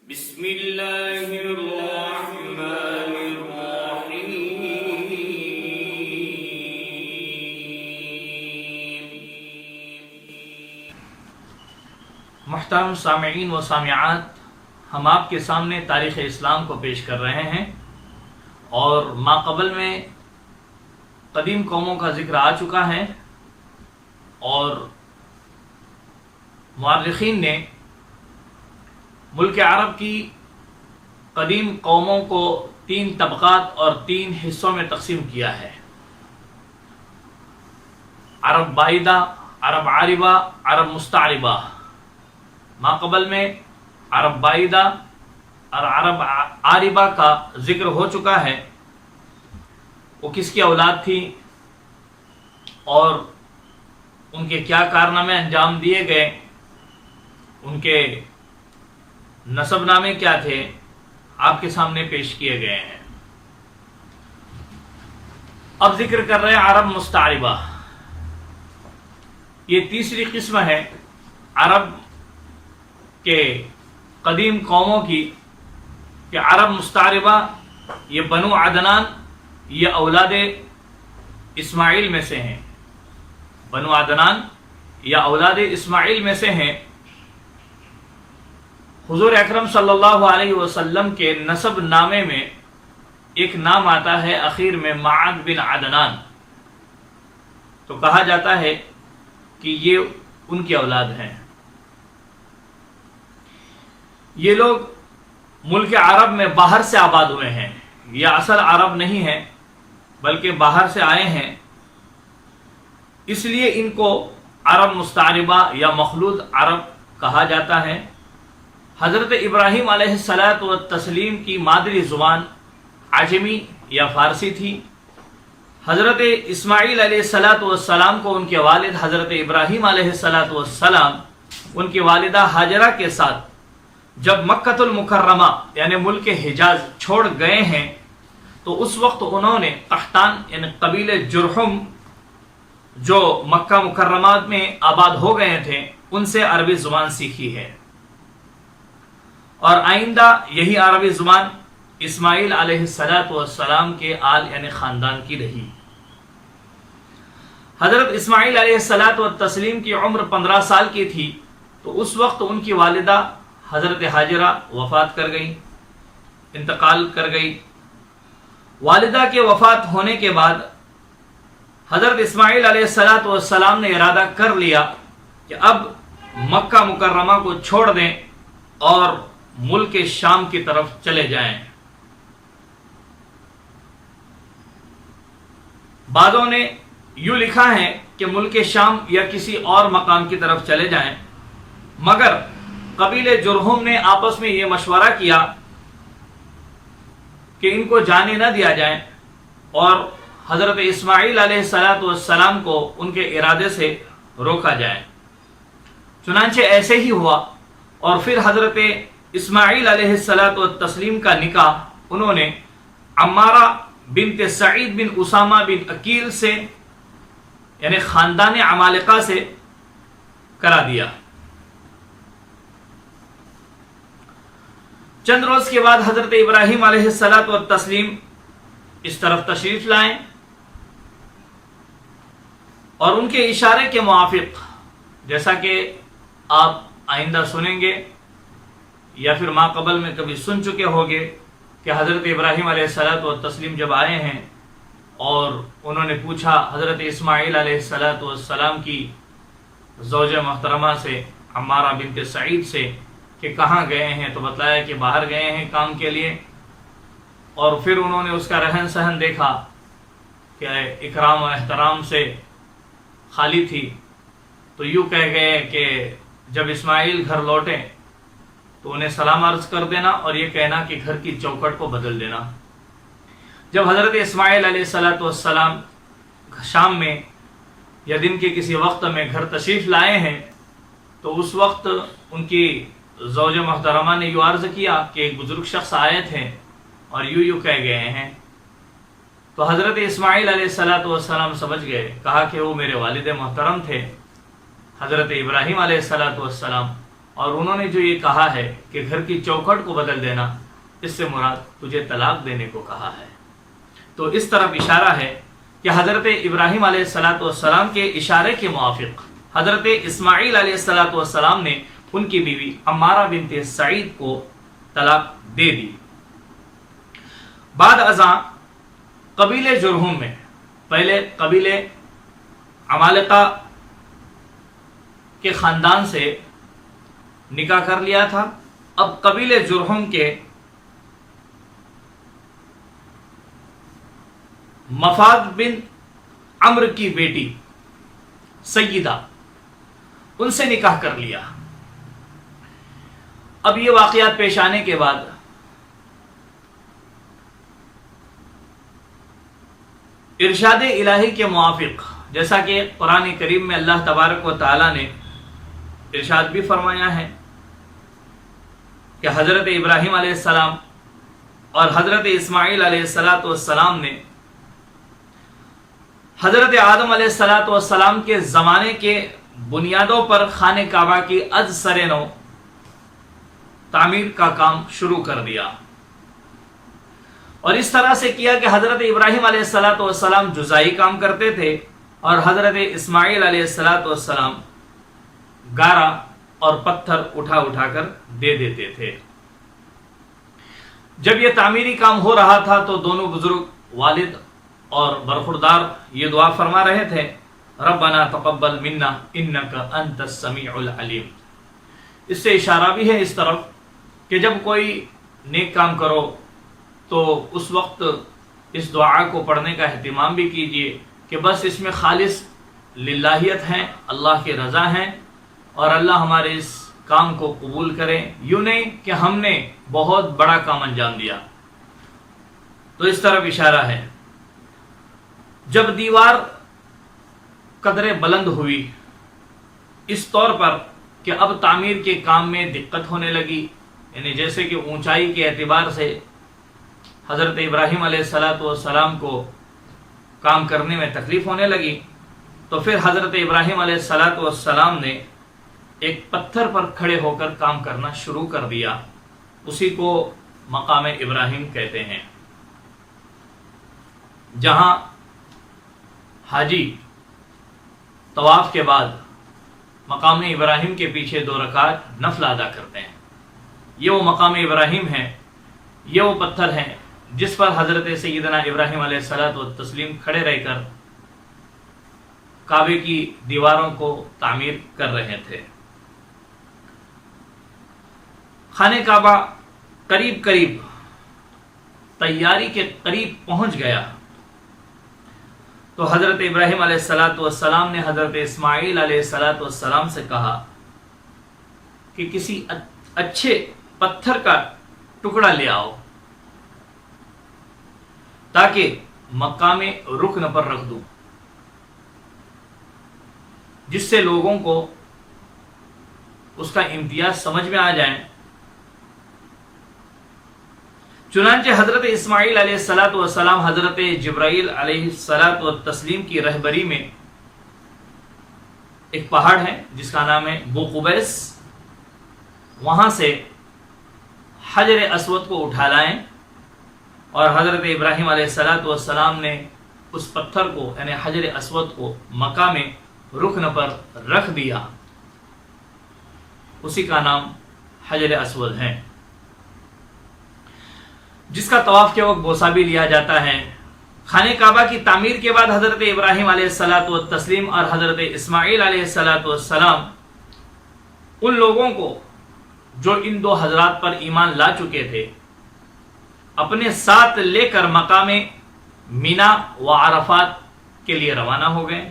بسم اللہ الرحمن الرحیم۔ محترم سامعین و سامعات، ہم آپ کے سامنے تاریخ اسلام کو پیش کر رہے ہیں، اور ماقبل میں قدیم قوموں کا ذکر آ چکا ہے، اور مورخین نے ملک عرب کی قدیم قوموں کو 3 طبقات اور 3 حصوں میں تقسیم کیا ہے: عرب بائدہ، عرب عاربہ، عرب مستعربہ۔ ماقبل میں عرب بائدہ اور عرب عاربہ کا ذکر ہو چکا ہے، وہ کس کی اولاد تھی اور ان کے کیا کارنامے انجام دیے گئے، ان کے نسب نامے کیا تھے، آپ کے سامنے پیش کیے گئے ہیں۔ اب ذکر کر رہے ہیں عرب مستعربہ۔ یہ تیسری قسم ہے عرب کے قدیم قوموں کی، کہ عرب مستعربہ یہ بنو عدنان، یہ اولاد اسماعیل میں سے ہیں۔ بنو عدنان یا اولاد اسماعیل میں سے ہیں۔ حضور اکرم صلی اللہ علیہ وسلم کے نسب نامے میں ایک نام آتا ہے اخیر میں معد بن عدنان، تو کہا جاتا ہے کہ یہ ان کی اولاد ہیں۔ یہ لوگ ملک عرب میں باہر سے آباد ہوئے ہیں، یہ اصل عرب نہیں ہیں بلکہ باہر سے آئے ہیں، اس لیے ان کو عرب مستعربہ یا مخلوط عرب کہا جاتا ہے۔ حضرت ابراہیم علیہ السلام کی مادری زبان عجمی یا فارسی تھی۔ حضرت اسماعیل علیہ السلام کو ان کے والد حضرت ابراہیم علیہ السلام ان کی والدہ ہاجرہ کے ساتھ جب مکۃ المکرمہ یعنی ملک حجاز چھوڑ گئے ہیں، تو اس وقت انہوں نے قحطان یعنی قبیلے جرحم جو مکہ مکرمہ میں آباد ہو گئے تھے، ان سے عربی زبان سیکھی ہے، اور آئندہ یہی عربی زبان اسماعیل علیہ السلام کے آل یعنی خاندان کی رہی۔ حضرت اسماعیل علیہ السلام کی عمر 15 سال کی تھی، تو اس وقت ان کی والدہ حضرت ہاجرہ وفات کر گئی، انتقال کر گئی۔ والدہ کے وفات ہونے کے بعد حضرت اسماعیل علیہ السلام نے ارادہ کر لیا کہ اب مکہ مکرمہ کو چھوڑ دیں اور ملک شام کی طرف چلے جائیں۔ بعضوں نے یوں لکھا ہے کہ ملک شام یا کسی اور مقام کی طرف چلے جائیں، مگر قبیلے جرہم نے آپس میں یہ مشورہ کیا کہ ان کو جانے نہ دیا جائے اور حضرت اسماعیل علیہ السلام کو ان کے ارادے سے روکا جائے۔ چنانچہ ایسے ہی ہوا، اور پھر حضرت اسماعیل علیہ السلام کا نکاح انہوں نے عمارہ بنت سعید بن اسامہ بن عقیل سے یعنی خاندان عمالقہ سے کرا دیا۔ چند روز کے بعد حضرت ابراہیم علیہ السلام اس طرف تشریف لائیں، اور ان کے اشارے کے موافق، جیسا کہ آپ آئندہ سنیں گے یا پھر ماقبل میں کبھی سن چکے ہوگے، کہ حضرت ابراہیم علیہ السلام جب آئے ہیں اور انہوں نے پوچھا حضرت اسماعیل علیہ السلام کی زوجہ محترمہ سے، عمارہ بنت سعید سے، کہ کہاں گئے ہیں، تو بتلایا کہ باہر گئے ہیں کام کے لیے، اور پھر انہوں نے اس کا رہن سہن دیکھا کہ اکرام و احترام سے خالی تھی، تو یوں کہہ گئے کہ جب اسماعیل گھر لوٹیں تو انہیں سلام عرض کر دینا اور یہ کہنا کہ گھر کی چوکھٹ کو بدل دینا۔ جب حضرت اسماعیل علیہ السلام شام میں یا دن کے کسی وقت میں گھر تشریف لائے ہیں، تو اس وقت ان کی زوجہ محترمہ نے یوں عرض کیا کہ ایک بزرگ شخص آئے تھے اور یوں کہہ گئے ہیں، تو حضرت اسماعیل علیہ السلام سمجھ گئے، کہا کہ وہ میرے والد محترم تھے حضرت ابراہیم علیہ السلام، اور انہوں نے جو یہ کہا ہے کہ گھر کی چوکھٹ کو بدل دینا، اس سے مراد تجھے طلاق دینے کو کہا ہے۔ تو اس طرف اشارہ ہے کہ حضرت ابراہیم علیہ السلام کے اشارے کے موافق حضرت اسماعیل علیہ السلام نے ان کی بیوی عمارہ بنت سعید کو طلاق دے دی۔ بعد ازاں قبیلے جرہم میں، پہلے قبیلے عمالقہ کے خاندان سے نکاح کر لیا تھا، اب قبیلے جرہم کے مفاد بن عمرو کی بیٹی سیدہ، ان سے نکاح کر لیا۔ اب یہ واقعات پیش آنے کے بعد ارشاد الہی کے موافق، جیسا کہ قرآن کریم میں اللہ تبارک و تعالی نے ارشاد بھی فرمایا ہے کہ حضرت ابراہیم علیہ السلام اور حضرت اسماعیل علیہ السلام نے حضرت آدم علیہ السلام کے زمانے کے بنیادوں پر خانہ کعبہ کی از سر نو تعمیر کا کام شروع کر دیا، اور اس طرح سے کیا کہ حضرت ابراہیم علیہ السلام جزائی کام کرتے تھے اور حضرت اسماعیل علیہ السلام گارا اور پتھر اٹھا اٹھا کر دے دیتے تھے۔ جب یہ تعمیری کام ہو رہا تھا تو دونوں بزرگ والد اور برخوردار یہ دعا فرما رہے تھے، ربنا تقبل منا انک انت السمیع العلیم۔ اس سے اشارہ بھی ہے اس طرف کہ جب کوئی نیک کام کرو تو اس وقت اس دعا کو پڑھنے کا اہتمام بھی کیجیے کہ بس اس میں خالص للہیت ہے، اللہ کی رضا ہے، اور اللہ ہمارے اس کام کو قبول کرے، یوں نہیں کہ ہم نے بہت بڑا کام انجام دیا۔ تو اس طرف اشارہ ہے۔ جب دیوار قدرے بلند ہوئی اس طور پر کہ اب تعمیر کے کام میں دقت ہونے لگی، یعنی جیسے کہ اونچائی کے اعتبار سے حضرت ابراہیم علیہ السلام کو کام کرنے میں تکلیف ہونے لگی، تو پھر حضرت ابراہیم علیہ السلام نے ایک پتھر پر کھڑے ہو کر کام کرنا شروع کر دیا، اسی کو مقام ابراہیم کہتے ہیں، جہاں حاجی طواف کے بعد مقام ابراہیم کے پیچھے 2 رکعت نفل ادا کرتے ہیں۔ یہ وہ مقام ابراہیم ہے، یہ وہ پتھر ہے جس پر حضرت سیدنا ابراہیم علیہ السلام کھڑے رہ کر کعبے کی دیواروں کو تعمیر کر رہے تھے۔ خانہ کعبہ قریب قریب تیاری کے قریب پہنچ گیا تو حضرت ابراہیم علیہ السلام نے حضرت اسماعیل علیہ السلام سے کہا کہ کسی اچھے پتھر کا ٹکڑا لے آؤ تاکہ مقام رکن پر رکھ دوں، جس سے لوگوں کو اس کا امتیاز سمجھ میں آ جائیں۔ چنانچہ حضرت اسماعیل علیہ السلام حضرت جبرائیل علیہ السلام کی رہبری میں ایک پہاڑ ہے جس کا نام ہے بوقبیس، وہاں سے حجر اسود کو اٹھا لائیں، اور حضرت ابراہیم علیہ السلام نے اس پتھر کو یعنی حجر اسود کو مقام رکن پر رکھ دیا، اسی کا نام حجر اسود ہے، جس کا طواف کے وقت بوسہ بھی لیا جاتا ہے۔ خانہ کعبہ کی تعمیر کے بعد حضرت ابراہیم علیہ السلام اور حضرت اسماعیل علیہ السلام ان لوگوں کو جو ان 2 حضرات پر ایمان لا چکے تھے اپنے ساتھ لے کر مقام مینا و عرفات کے لیے روانہ ہو گئے۔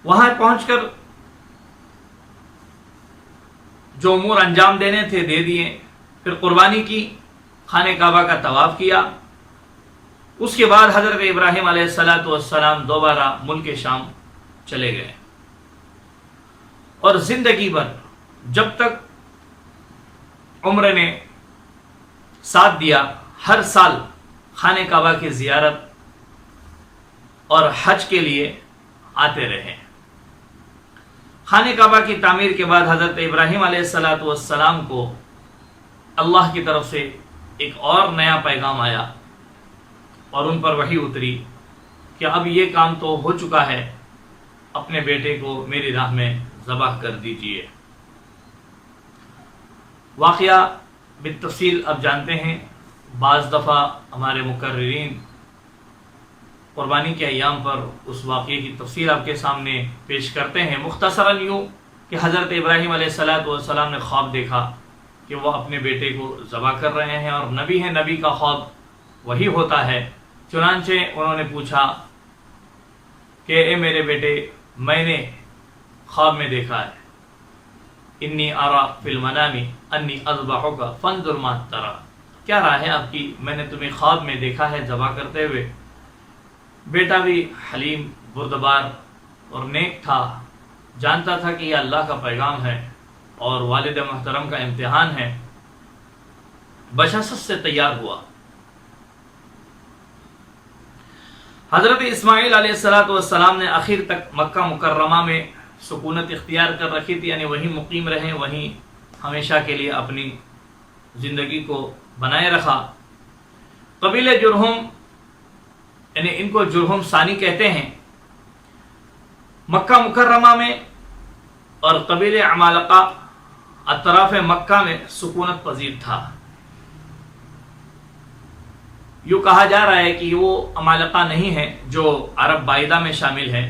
وہاں پہنچ کر جو امور انجام دینے تھے دے دیے، پھر قربانی کی، خانہ کعبہ کا طواف کیا۔ اس کے بعد حضرت ابراہیم علیہ السلام دوبارہ ملک شام چلے گئے، اور زندگی بھر جب تک عمر نے ساتھ دیا ہر سال خانہ کعبہ کی زیارت اور حج کے لیے آتے رہے۔ خانہ کعبہ کی تعمیر کے بعد حضرت ابراہیم علیہ السلام کو اللہ کی طرف سے ایک اور نیا پیغام آیا اور ان پر وحی اتری کہ اب یہ کام تو ہو چکا ہے، اپنے بیٹے کو میری راہ میں ذبح کر دیجئے۔ واقعہ بالتفصیل اب جانتے ہیں۔ بعض دفعہ ہمارے مقررین قربانی کے ایام پر اس واقعے کی تفصیل آپ کے سامنے پیش کرتے ہیں، مختصراً یوں کہ حضرت ابراہیم علیہ السلام نے خواب دیکھا کہ وہ اپنے بیٹے کو ذبح کر رہے ہیں، اور نبی ہیں، نبی کا خواب وہی ہوتا ہے۔ چنانچہ انہوں نے پوچھا کہ اے میرے بیٹے، میں نے خواب میں دیکھا ہے، انی ارا فی المنام انی اذبحک فانظر ما تری، کیا رائے ہے آپ کی؟ میں نے تمہیں خواب میں دیکھا ہے ذبح کرتے ہوئے۔ بیٹا بھی حلیم، بردبار اور نیک تھا، جانتا تھا کہ یہ اللہ کا پیغام ہے اور والد محترم کا امتحان ہے، بشاشت سے تیار ہوا۔ حضرت اسماعیل علیہ السلام نے آخر تک مکہ مکرمہ میں سکونت اختیار کر رکھی تھی، یعنی وہیں مقیم رہے، وہیں ہمیشہ کے لیے اپنی زندگی کو بنائے رکھا۔ قبیلہ جرہم، یعنی ان کو جرہم ثانی کہتے ہیں، مکہ مکرمہ میں اور قبیلہ عمالقہ اطراف مکہ میں سکونت پذیر تھا۔ یوں کہا جا رہا ہے کہ وہ عمالقہ نہیں ہے جو عرب بائدہ میں شامل ہے۔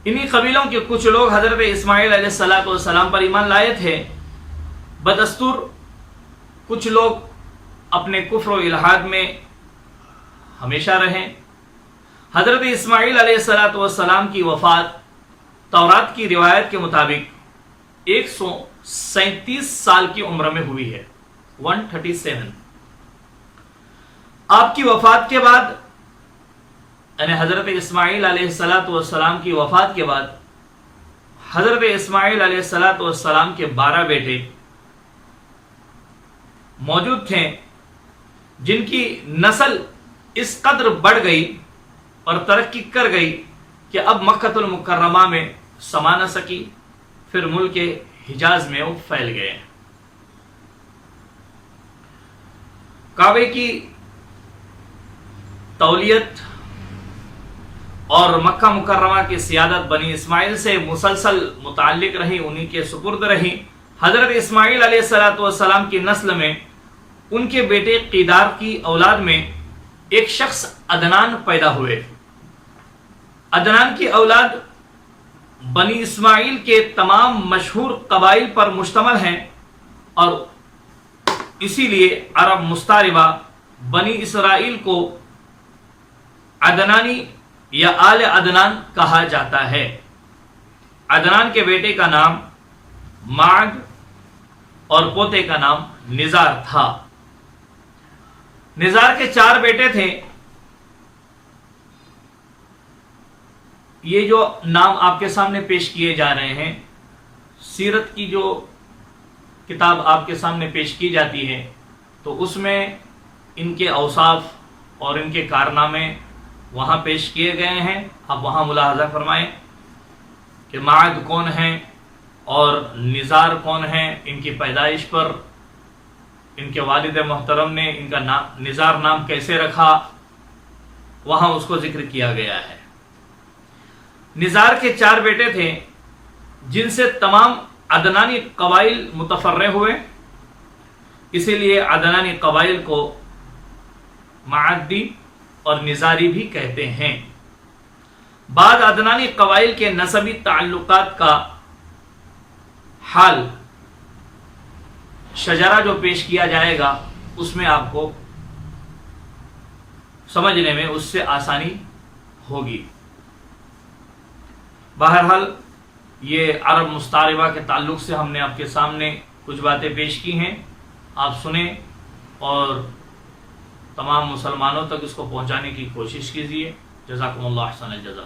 انہی قبیلوں کے کچھ لوگ حضرت اسماعیل علیہ السلام پر ایمان لائے تھے۔ بدستور کچھ لوگ اپنے کفر و الحاد میں ہمیشہ رہیں۔ حضرت اسماعیل علیہ السلام کی وفات تورات کی روایت کے مطابق 137 سال کی عمر میں ہوئی ہے، 137۔ آپ کی وفات کے بعد، یعنی حضرت اسماعیل علیہ السلام کی وفات کے بعد، حضرت اسماعیل علیہ السلام کے 12 بیٹے موجود تھے، جن کی نسل اس قدر بڑھ گئی اور ترقی کر گئی کہ اب مکہ المکرمہ میں سما نہ سکی، پھر ملک حجاز میں وہ پھیل گئے۔ کعبے کی تولیت اور مکہ مکرمہ کی سیادت بنی اسماعیل سے مسلسل متعلق رہی، انہی کے سپرد رہی۔ حضرت اسماعیل علیہ السلام کی نسل میں ان کے بیٹے قیدار کی اولاد میں ایک شخص عدنان پیدا ہوئے۔ عدنان کی اولاد بنی اسماعیل کے تمام مشہور قبائل پر مشتمل ہیں، اور اسی لیے عرب مستعربہ بنی اسرائیل کو عدنانی یا آل عدنان کہا جاتا ہے۔ عدنان کے بیٹے کا نام معد اور پوتے کا نام نزار تھا۔ نزار کے 4 بیٹے تھے۔ یہ جو نام آپ کے سامنے پیش کیے جا رہے ہیں، سیرت کی جو کتاب آپ کے سامنے پیش کی جاتی ہے تو اس میں ان کے اوصاف اور ان کے کارنامے وہاں پیش کیے گئے ہیں۔ آپ وہاں ملاحظہ فرمائیں کہ معد کون ہیں اور نزار کون ہیں، ان کی پیدائش پر ان کے والد محترم نے ان کا نزار نام کیسے رکھا، وہاں اس کو ذکر کیا گیا ہے۔ نزار کے 4 بیٹے تھے، جن سے تمام عدنانی قبائل متفرع ہوئے، اسی لیے عدنانی قبائل کو معدی اور نزاری بھی کہتے ہیں۔ بعد عدنانی قبائل کے نسبی تعلقات کا حال شجرہ جو پیش کیا جائے گا اس میں آپ کو سمجھنے میں اس سے آسانی ہوگی۔ بہرحال یہ عرب مستعربہ کے تعلق سے ہم نے آپ کے سامنے کچھ باتیں پیش کی ہیں، آپ سنیں اور تمام مسلمانوں تک اس کو پہنچانے کی کوشش کیجیے۔ جزاکم اللہ احسن الجزا۔